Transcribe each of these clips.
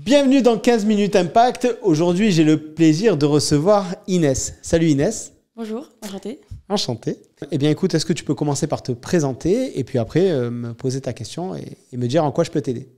Bienvenue dans 15 minutes Impact. Aujourd'hui, j'ai le plaisir de recevoir Inès. Salut Inès. Bonjour, enchantée. Enchanté. Eh bien écoute, est-ce que tu peux commencer par te présenter et puis après me poser ta question et me dire en quoi je peux t'aider?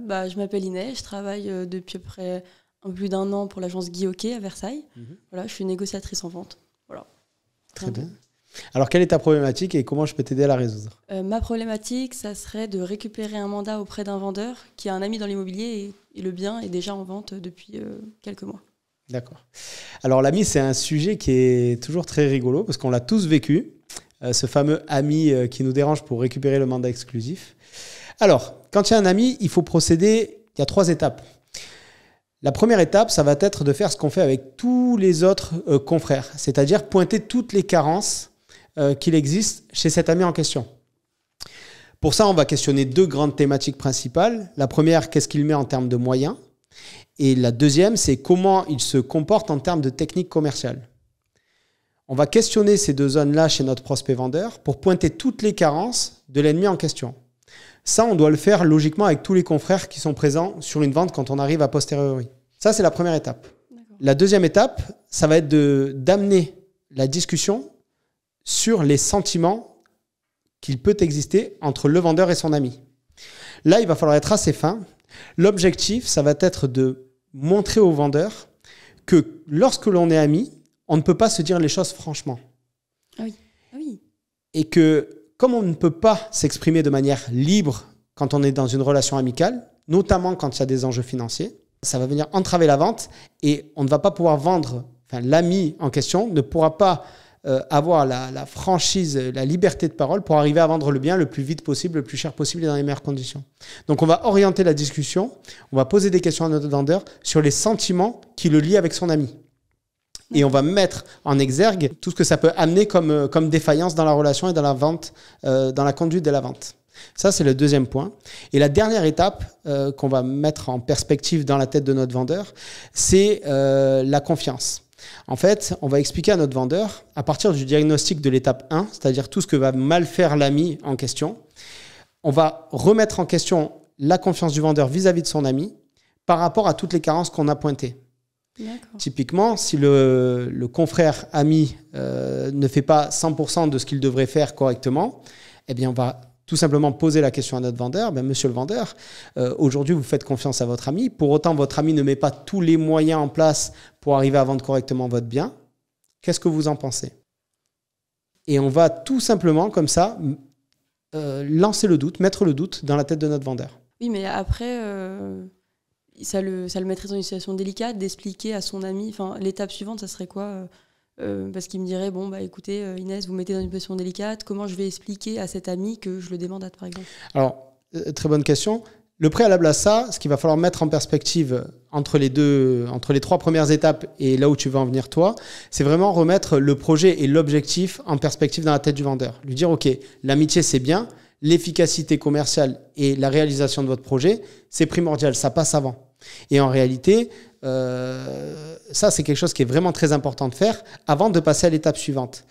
Voilà, je m'appelle Inès, je travaille depuis à peu près un peu plus d'un an pour l'agence Guy Hockey à Versailles. Voilà, je suis négociatrice en vente. Voilà. Très bien. Alors, quelle est ta problématique et comment je peux t'aider à la résoudre? Ma problématique, ça serait de récupérer un mandat auprès d'un vendeur qui a un ami dans l'immobilier et le bien est déjà en vente depuis quelques mois. D'accord. Alors, l'ami, c'est un sujet qui est toujours très rigolo parce qu'on l'a tous vécu. Ce fameux ami qui nous dérange pour récupérer le mandat exclusif. Alors, quand il y a un ami, il faut procéder. Il y a 3 étapes. La première étape, ça va être de faire ce qu'on fait avec tous les autres confrères, c'est-à-dire pointer toutes les carences qu'il existe chez cet ami en question. Pour ça, on va questionner 2 grandes thématiques principales. La première, qu'est-ce qu'il met en termes de moyens? Et la deuxième, c'est comment il se comporte en termes de technique commerciale. On va questionner ces 2 zones-là chez notre prospect vendeur pour pointer toutes les carences de l'ennemi en question. Ça, on doit le faire logiquement avec tous les confrères qui sont présents sur une vente quand on arrive à posteriori. Ça, c'est la première étape. La deuxième étape, ça va être d'amener la discussion sur les sentiments qu'il peut exister entre le vendeur et son ami. Là, il va falloir être assez fin. L'objectif, ça va être de montrer au vendeur que lorsque l'on est ami, on ne peut pas se dire les choses franchement. Ah oui. Ah oui. Et que comme on ne peut pas s'exprimer de manière libre quand on est dans une relation amicale, notamment quand il y a des enjeux financiers, ça va venir entraver la vente et on ne va pas pouvoir vendre, enfin l'ami en question ne pourra pas avoir la franchise, la liberté de parole pour arriver à vendre le bien le plus vite possible, le plus cher possible et dans les meilleures conditions. Donc on va orienter la discussion, on va poser des questions à notre vendeur sur les sentiments qui le lient avec son ami. Et on va mettre en exergue tout ce que ça peut amener comme défaillance dans la relation et dans la vente, dans la conduite de la vente. Ça, c'est le deuxième point. Et la dernière étape qu'on va mettre en perspective dans la tête de notre vendeur, c'est la confiance. En fait, on va expliquer à notre vendeur, à partir du diagnostic de l'étape 1, c'est-à-dire tout ce que va mal faire l'ami en question, on va remettre en question la confiance du vendeur vis-à-vis de son ami par rapport à toutes les carences qu'on a pointées. Typiquement, si le confrère ami ne fait pas 100% de ce qu'il devrait faire correctement, eh bien, on va tout simplement poser la question à notre vendeur. Monsieur le vendeur, aujourd'hui, vous faites confiance à votre ami. Pour autant, votre ami ne met pas tous les moyens en place pour arriver à vendre correctement votre bien. Qu'est-ce que vous en pensez? Et on va tout simplement, comme ça, lancer le doute, mettre le doute dans la tête de notre vendeur. Oui, mais après... Ça le mettrait dans une situation délicate d'expliquer à son ami, l'étape suivante, ça serait quoi parce qu'il me dirait, bon, écoutez, Inès, vous me mettez dans une position délicate, comment je vais expliquer à cet ami que je le démandate, par exemple? Alors, très bonne question. Le préalable à ça, ce qu'il va falloir mettre en perspective entre les 3 premières étapes et là où tu veux en venir toi, c'est vraiment remettre le projet et l'objectif en perspective dans la tête du vendeur. Lui dire, OK, l'amitié, c'est bien, l'efficacité commerciale et la réalisation de votre projet, c'est primordial, ça passe avant. Et en réalité, ça, c'est quelque chose qui est vraiment très important de faire avant de passer à l'étape suivante.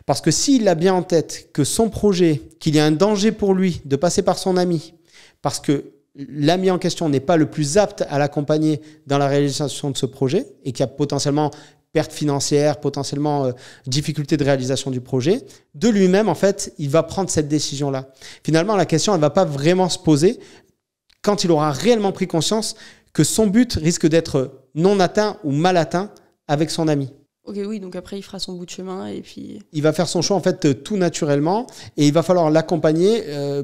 Parce que s'il a bien en tête que son projet, qu'il y a un danger pour lui de passer par son ami, parce que l'ami en question n'est pas le plus apte à l'accompagner dans la réalisation de ce projet et qu'il y a potentiellement perte financière, potentiellement difficulté de réalisation du projet, de lui-même, en fait, il va prendre cette décision-là. Finalement, la question, elle ne va pas vraiment se poser quand il aura réellement pris conscience que son but risque d'être non atteint ou mal atteint avec son ami. Ok, oui, donc après, il fera son bout de chemin et puis... Il va faire son choix, en fait, tout naturellement et il va falloir l'accompagner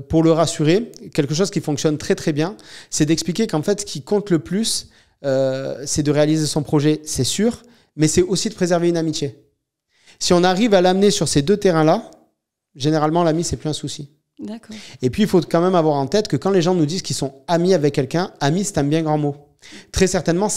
pour le rassurer. Quelque chose qui fonctionne très, très bien, c'est d'expliquer qu'en fait, ce qui compte le plus, c'est de réaliser son projet, c'est sûr, mais c'est aussi de préserver une amitié. Si on arrive à l'amener sur ces 2 terrains-là, généralement, l'ami, c'est plus un souci. D'accord. Et puis, il faut quand même avoir en tête que quand les gens nous disent qu'ils sont amis avec quelqu'un, ami, c'est un bien grand mot. Très certainement,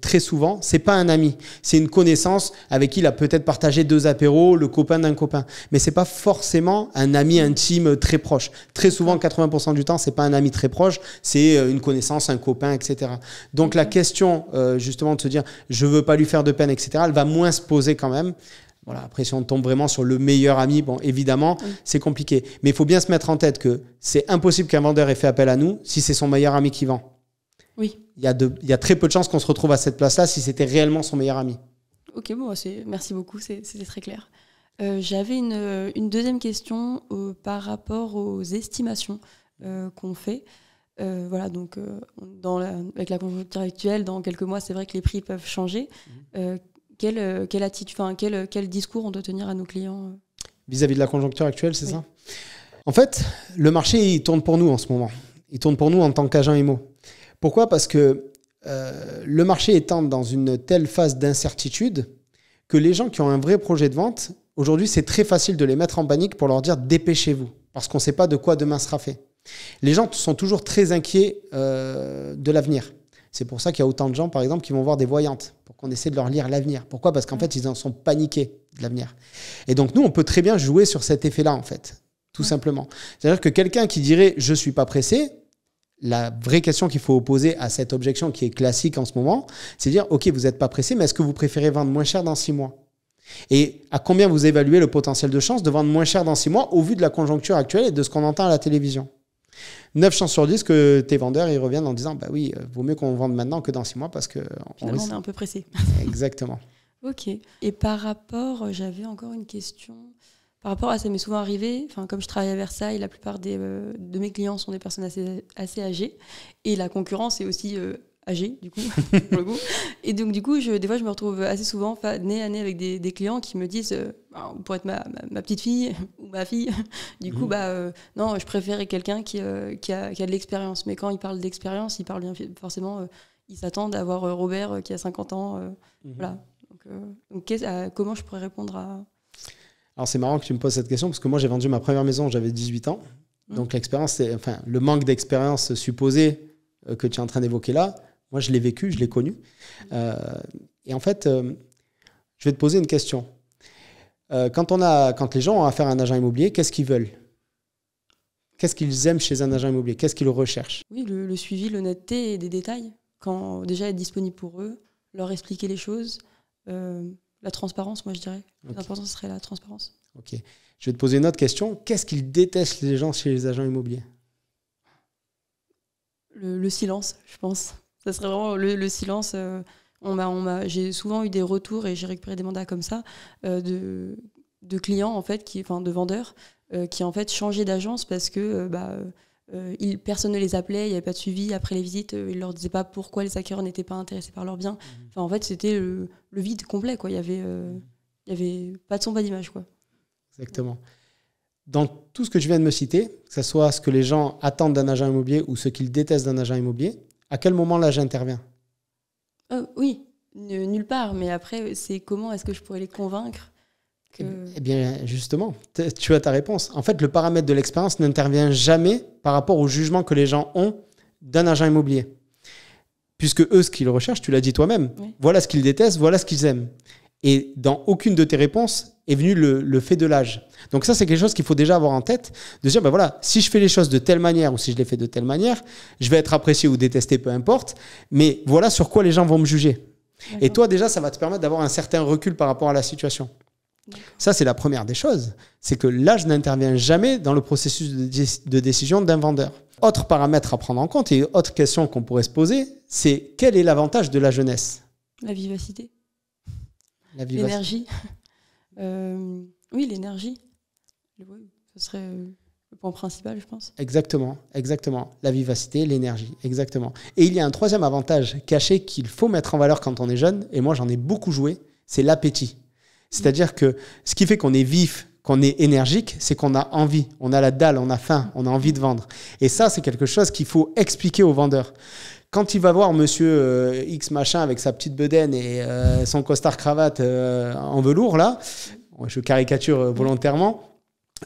très souvent, c'est pas un ami. C'est une connaissance avec qui il a peut-être partagé 2 apéros, le copain d'un copain. Mais c'est pas forcément un ami intime très proche. Très souvent, 80% du temps, c'est pas un ami très proche, c'est une connaissance, un copain, etc. Donc la question, justement, de se dire, je veux pas lui faire de peine, etc., elle va moins se poser quand même. Voilà, après, si on tombe vraiment sur le meilleur ami, bon, évidemment, c'est compliqué. Mais il faut bien se mettre en tête que c'est impossible qu'un vendeur ait fait appel à nous si c'est son meilleur ami qui vend. Oui. Il y a très peu de chances qu'on se retrouve à cette place-là si c'était réellement son meilleur ami. Ok, bon, merci beaucoup, c'était très clair. J'avais une deuxième question par rapport aux estimations qu'on fait. Voilà, donc avec la conjoncture actuelle, dans quelques mois, c'est vrai que les prix peuvent changer. Quelle attitude, quel discours on doit tenir à nos clients Vis-à-vis de la conjoncture actuelle, c'est ça? En fait, le marché, il tourne pour nous en ce moment. Il tourne pour nous en tant qu'agent IMO. Pourquoi? Parce que le marché étant dans une telle phase d'incertitude que les gens qui ont un vrai projet de vente, aujourd'hui, c'est très facile de les mettre en panique pour leur dire dépêchez-vous, parce qu'on ne sait pas de quoi demain sera fait. Les gens sont toujours très inquiets de l'avenir. C'est pour ça qu'il y a autant de gens, par exemple, qui vont voir des voyantes pour qu'on essaie de leur lire l'avenir. Pourquoi? Parce qu'en fait, ils en sont paniqués de l'avenir. Et donc, nous, on peut très bien jouer sur cet effet-là, en fait, tout simplement. C'est-à-dire que quelqu'un qui dirait « je ne suis pas pressé », la vraie question qu'il faut opposer à cette objection qui est classique en ce moment, c'est dire « ok, vous n'êtes pas pressé, mais est-ce que vous préférez vendre moins cher dans 6 mois ?» Et à combien vous évaluez le potentiel de chance de vendre moins cher dans 6 mois au vu de la conjoncture actuelle et de ce qu'on entend à la télévision? 9 chances sur 10 que tes vendeurs ils reviennent en disant bah oui, vaut mieux qu'on vende maintenant que dans 6 mois parce que finalement on est un peu pressé. Exactement. Ok. Et par rapport, j'avais encore une question. Par rapport à ça m'est souvent arrivé, comme je travaille à Versailles, la plupart de mes clients sont des personnes assez âgées et la concurrence est aussi âgée, du coup, pour le coup. Et donc, du coup, des fois, je me retrouve assez souvent nez à nez avec des clients qui me disent pour être ma petite fille ou ma fille, du coup, non, je préférais quelqu'un qui a de l'expérience. Mais quand ils parlent d'expérience, ils parlent bien forcément, ils s'attendent à avoir Robert qui a 50 ans. Voilà. Donc comment je pourrais répondre à... Alors, c'est marrant que tu me poses cette question parce que moi, j'ai vendu ma première maison, j'avais 18 ans. Donc, l'expérience, le manque d'expérience supposé que tu es en train d'évoquer là, moi, je l'ai vécu, je l'ai connu. Et en fait, je vais te poser une question. Quand les gens ont affaire à un agent immobilier, qu'est-ce qu'ils veulent? Qu'est-ce qu'ils aiment chez un agent immobilier? Qu'est-ce qu'ils recherchent? Oui, le suivi, l'honnêteté et des détails. Quand déjà être disponible pour eux, leur expliquer les choses. La transparence, moi, je dirais. L'important, ce serait la transparence. Ok. Je vais te poser une autre question. Qu'est-ce qu'ils détestent les gens chez les agents immobiliers? Le silence, je pense. Ça serait vraiment le silence. J'ai souvent eu des retours et j'ai récupéré des mandats comme ça de clients, en fait, de vendeurs qui, en fait, changeaient d'agence parce que personne ne les appelait, il n'y avait pas de suivi. Après les visites, ils ne leur disaient pas pourquoi les acquéreurs n'étaient pas intéressés par leurs biens. En fait, c'était le vide complet, quoi. Il y avait pas de son, pas d'image, quoi. Exactement. Dans tout ce que je viens de me citer, que ce soit ce que les gens attendent d'un agent immobilier ou ce qu'ils détestent d'un agent immobilier, à quel moment l'agent intervient? Oui, nulle part. Mais après, c'est comment est-ce que je pourrais les convaincre que... Eh bien, justement, tu as ta réponse. En fait, le paramètre de l'expérience n'intervient jamais par rapport au jugement que les gens ont d'un agent immobilier. Puisque eux, ce qu'ils recherchent, tu l'as dit toi-même, voilà ce qu'ils détestent, voilà ce qu'ils aiment. Et dans aucune de tes réponses est venu le fait de l'âge. Donc ça, c'est quelque chose qu'il faut déjà avoir en tête, de se dire, voilà, si je fais les choses de telle manière ou si je les fais de telle manière, je vais être apprécié ou détesté, peu importe, mais voilà sur quoi les gens vont me juger. D'accord. Et toi, déjà, ça va te permettre d'avoir un certain recul par rapport à la situation. D'accord. Ça, c'est la première des choses. C'est que l'âge n'intervient jamais dans le processus de décision d'un vendeur. Autre paramètre à prendre en compte et autre question qu'on pourrait se poser, c'est quel est l'avantage de la jeunesse? La vivacité. L'énergie. Oui, l'énergie. Ce serait le point principal, je pense. Exactement. La vivacité, l'énergie, exactement. Et il y a un troisième avantage caché qu'il faut mettre en valeur quand on est jeune, et moi j'en ai beaucoup joué, c'est l'appétit. C'est-à-dire que ce qui fait qu'on est vif, qu'on est énergique, c'est qu'on a envie, on a la dalle, on a faim, on a envie de vendre. Et ça, c'est quelque chose qu'il faut expliquer aux vendeurs. Quand il va voir monsieur X machin avec sa petite bedaine et son costard cravate en velours, là, je caricature volontairement,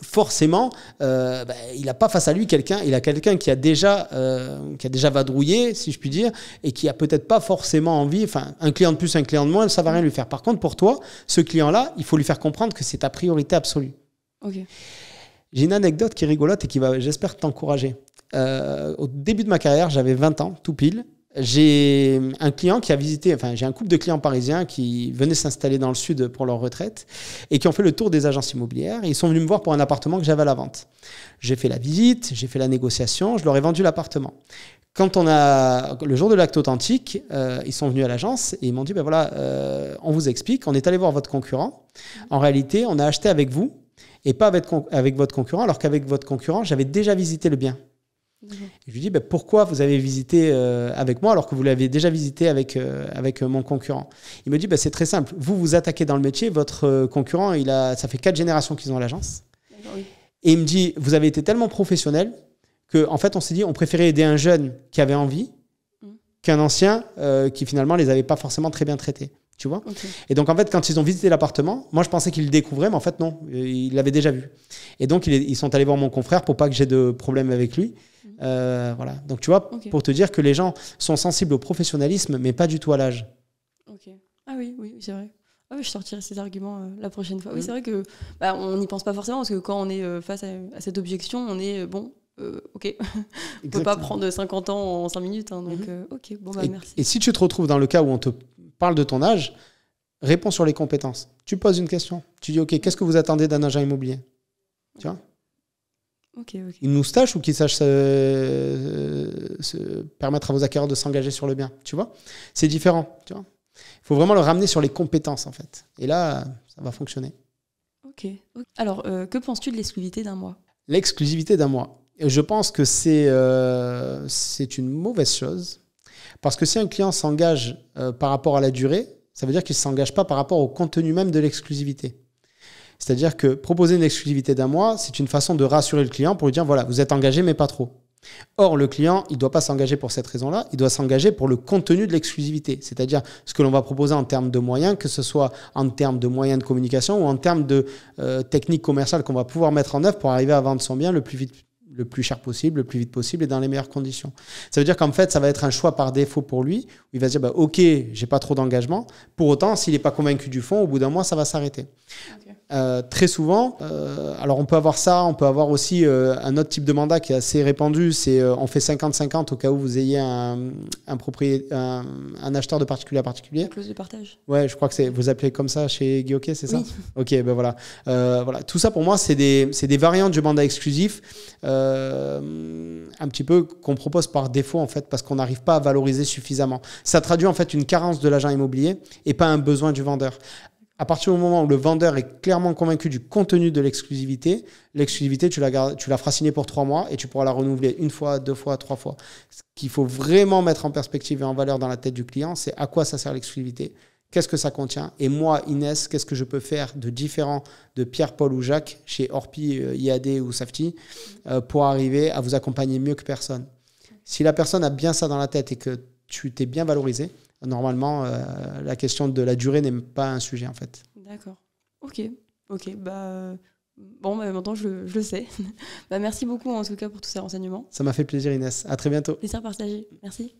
forcément, il n'a pas face à lui quelqu'un qui a déjà vadrouillé, si je puis dire, et qui a peut-être pas forcément envie, un client de plus, un client de moins, ça va rien lui faire. Par contre, pour toi, ce client-là, il faut lui faire comprendre que c'est ta priorité absolue. Okay. J'ai une anecdote qui est rigolote et qui va, j'espère, t'encourager. Au début de ma carrière, j'avais 20 ans, tout pile. J'ai un client qui a visité, j'ai un couple de clients parisiens qui venaient s'installer dans le sud pour leur retraite et qui ont fait le tour des agences immobilières. Et ils sont venus me voir pour un appartement que j'avais à la vente. J'ai fait la visite, j'ai fait la négociation, je leur ai vendu l'appartement. Quand le jour de l'acte authentique, ils sont venus à l'agence et ils m'ont dit, ben voilà, on vous explique, on est allé voir votre concurrent. En réalité, on a acheté avec vous et pas avec votre concurrent, alors qu'avec votre concurrent, j'avais déjà visité le bien. Je lui dis, ben pourquoi vous avez visité avec moi alors que vous l'avez déjà visité avec mon concurrent? Il me dit, ben c'est très simple. Vous vous attaquez dans le métier, votre concurrent, ça fait 4 générations qu'ils ont à l'agence. Oui. Et il me dit, vous avez été tellement professionnel qu'en fait, on s'est dit, on préférait aider un jeune qui avait envie qu'un ancien qui finalement les avait pas forcément très bien traités. Tu vois? Okay. Et donc, en fait, quand ils ont visité l'appartement, moi, je pensais qu'ils le découvraient, mais en fait, non, ils l'avaient déjà vu. Et donc, ils sont allés voir mon confrère pour pas que j'ai de problème avec lui. Voilà. Donc, tu vois, pour te dire que les gens sont sensibles au professionnalisme, mais pas du tout à l'âge. Ok. Ah oui, c'est vrai. Ah oui, je sortirai ces arguments la prochaine fois. Oui, c'est vrai que on n'y pense pas forcément, parce que quand on est face à cette objection, on est ok. On ne peut pas prendre 50 ans en 5 minutes. Hein, donc, ok, bon, merci. Et si tu te retrouves dans le cas où on te parle de ton âge, réponds sur les compétences. Tu poses une question. Tu dis, ok, qu'est-ce que vous attendez d'un agent immobilier? Tu vois? Ok. Une moustache ou qui sache permettre à vos acquéreurs de s'engager sur le bien. Tu vois? C'est différent. Tu vois? Il faut vraiment le ramener sur les compétences, en fait. Et là, ça va fonctionner. Ok. Alors, que penses-tu de l'exclusivité d'un mois? L'exclusivité d'un mois. Je pense que c'est une mauvaise chose. Parce que si un client s'engage par rapport à la durée, ça veut dire qu'il ne s'engage pas par rapport au contenu même de l'exclusivité. C'est-à-dire que proposer une exclusivité d'un mois, c'est une façon de rassurer le client pour lui dire, voilà, vous êtes engagé, mais pas trop. Or, le client, il ne doit pas s'engager pour cette raison-là, il doit s'engager pour le contenu de l'exclusivité, c'est-à-dire ce que l'on va proposer en termes de moyens, que ce soit en termes de moyens de communication ou en termes de techniques commerciales qu'on va pouvoir mettre en œuvre pour arriver à vendre son bien le plus cher possible, le plus vite possible et dans les meilleures conditions. Ça veut dire qu'en fait, ça va être un choix par défaut pour lui, où il va se dire, ok, j'ai pas trop d'engagement. Pour autant, s'il n'est pas convaincu du fond, au bout d'un mois, ça va s'arrêter. Okay. Très souvent, alors on peut avoir ça, on peut avoir aussi un autre type de mandat qui est assez répandu, c'est on fait 50-50 au cas où vous ayez un acheteur de particulier à particulier. La clause de partage. Ouais, je crois que vous appelez comme ça chez Guy Hockey, c'est ça? Oui. Ok, ben voilà. Voilà. Tout ça pour moi, c'est des variantes du mandat exclusif, un petit peu qu'on propose par défaut en fait, parce qu'on n'arrive pas à valoriser suffisamment. Ça traduit en fait une carence de l'agent immobilier et pas un besoin du vendeur. À partir du moment où le vendeur est clairement convaincu du contenu de l'exclusivité, tu la feras signer pour 3 mois et tu pourras la renouveler 1 fois, 2 fois, 3 fois. Ce qu'il faut vraiment mettre en perspective et en valeur dans la tête du client, c'est à quoi ça sert l'exclusivité, qu'est-ce que ça contient, et moi, Inès, qu'est-ce que je peux faire de différent de Pierre, Paul ou Jacques chez Orpi, IAD ou Safety pour arriver à vous accompagner mieux que personne. Si la personne a bien ça dans la tête et que tu t'es bien valorisé, normalement, la question de la durée n'est pas un sujet, en fait. D'accord. Ok. Bon, maintenant, je le sais. Merci beaucoup, en tout cas, pour tous ces renseignements. Ça m'a fait plaisir, Inès. À très bientôt. Plaisir partagé. Merci.